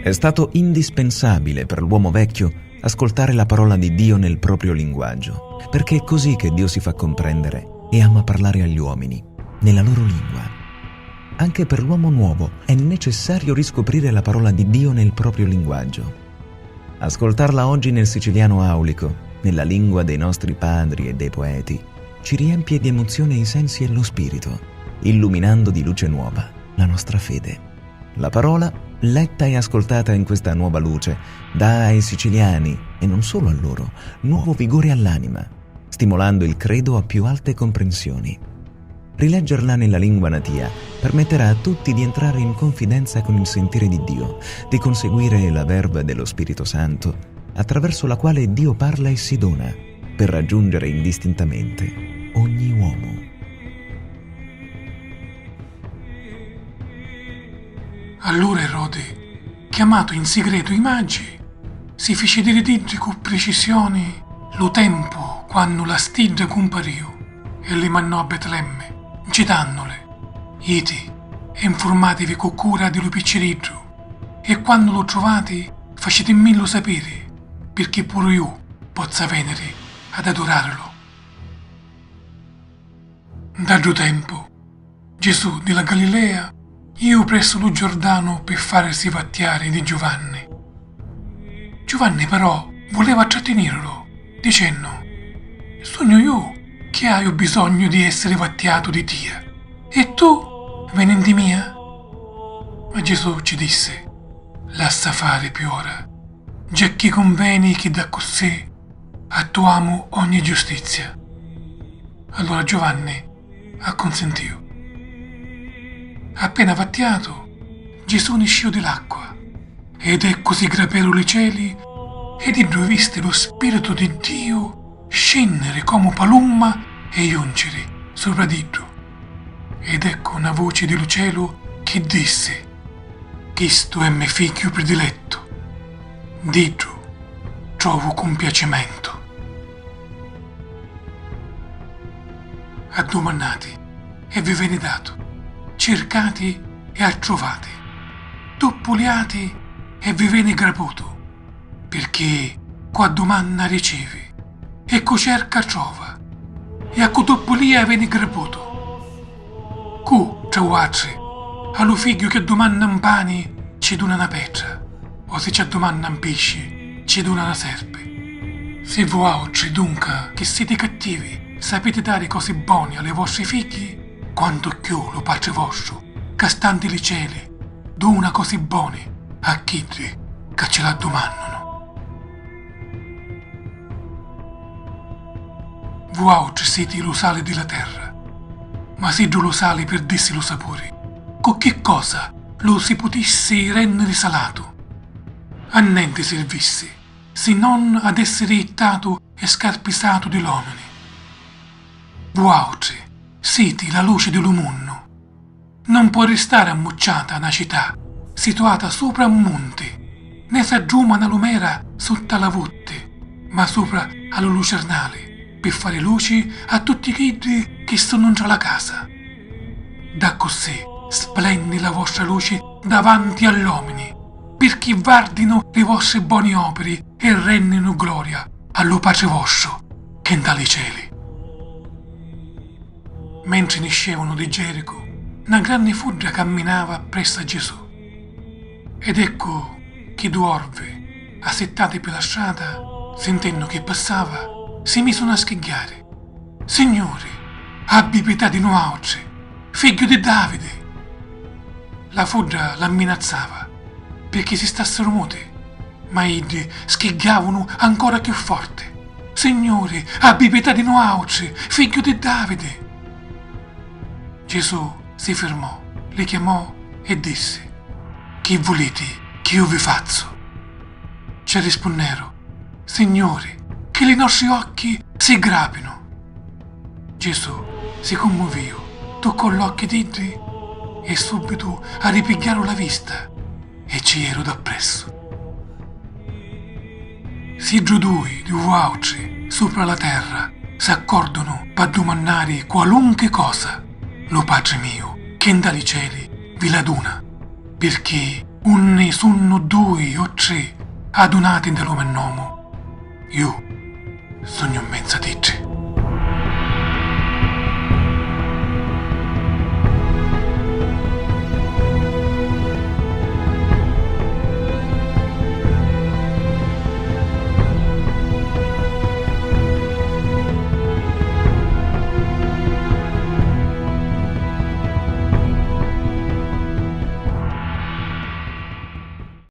È stato indispensabile per l'uomo vecchio ascoltare la parola di Dio nel proprio linguaggio, perché è così che Dio si fa comprendere e ama parlare agli uomini, nella loro lingua. Anche per l'uomo nuovo è necessario riscoprire la parola di Dio nel proprio linguaggio. Ascoltarla oggi nel siciliano aulico, nella lingua dei nostri padri e dei poeti, ci riempie di emozione i sensi e lo spirito, illuminando di luce nuova la nostra fede. La parola, letta e ascoltata in questa nuova luce, dà ai siciliani, e non solo a loro, nuovo vigore all'anima, stimolando il credo a più alte comprensioni. Rileggerla nella lingua natia permetterà a tutti di entrare in confidenza con il sentire di Dio, di conseguire la verve dello Spirito Santo, attraverso la quale Dio parla e si dona, per raggiungere indistintamente ogni uomo. Allora Erode, chiamato in segreto i magi, si fece dire con precisione lo tempo quando la stidda compariò e li mannò a Betlemme, citandole: iti e informatevi con cura dello picciriddu, e quando lo trovate facetemelo sapere, perché pure io possa venire ad adorarlo. Da tempo Gesù della Galilea io presso lo Giordano per farsi vattiare di Giovanni. Giovanni però voleva trattenerlo, dicendo: sogno io che hai bisogno di essere vattiato di Tia, e tu venendi mia? Ma Gesù ci disse: lascia fare più ora, giacché conviene che da così attuamo ogni giustizia. Allora Giovanni acconsentì. Appena vattiato, Gesù ne uscì dell'acqua, ed ecco si graperono i cieli, ed iddio viste lo Spirito di Dio scendere come palumma e giungere sopra di iddio. Ed ecco una voce dello cielo che disse: questo è mio figlio prediletto, d'iddio trovo compiacimento. Addomandate e vi viene dato, cercate e attrovate, toppoliate e vi viene graputo, perché qua domanda ricevi, e co cerca trova, e a co toppolia viene graputo. Cu trovate allo figlio che domanda un pane ci dona una pietra, o se ci domanda un pesce ci dona una serpe. Se voi altri dunque che siete cattivi sapete dare cose buone alle vostre figli, quanto più lo Padre vostro, che stanti li cieli, dona cose buone a chi che ce la domandano. Voi altri siete lo sale della terra, ma siete lo sale per dirsi lo sapore. Con che cosa lo si potesse rendere salato? A niente servisse, se non ad essere ittato e scarpisato di l'uomini. Voi altri siete la luce dello mondo. Non può restare ammucciata una città situata sopra un monte, né s'aggiuma una lumera sotto la votte, ma sopra allo lucernale, per fare luce a tutti quelli che sono tra la casa. Da così splendi la vostra luce davanti agli uomini, perché guardino le vostre buone opere e rendino gloria allo Padre vostro che è dai cieli. Mentre ne scevano di Gerico, una grande folla camminava presso a Gesù. Ed ecco che due orve, assettate per la strada, sentendo che passava, si misero a schiggare. Signore, abbi pietà di noi altri, figlio di Davide. La folla l'amminazzava perché si stassero muti, ma egli schiggavano ancora più forte. Signore, abbi pietà di noi altri, figlio di Davide. Gesù si fermò, li chiamò e disse: che volete che io vi faccio? Ci rispondero: Signore, che i nostri occhi si grapino. Gesù si commuovio, toccò l'occhio di Idri e subito a ripigliare la vista e ci ero dappresso. Si giudui di voi altri sopra la terra s'accordano per domandare qualunque cosa, lo Padre mio che in dai cieli vi la dona, perché unne sono due o tre adunati in nome nomo, io sogno in mezzo a te.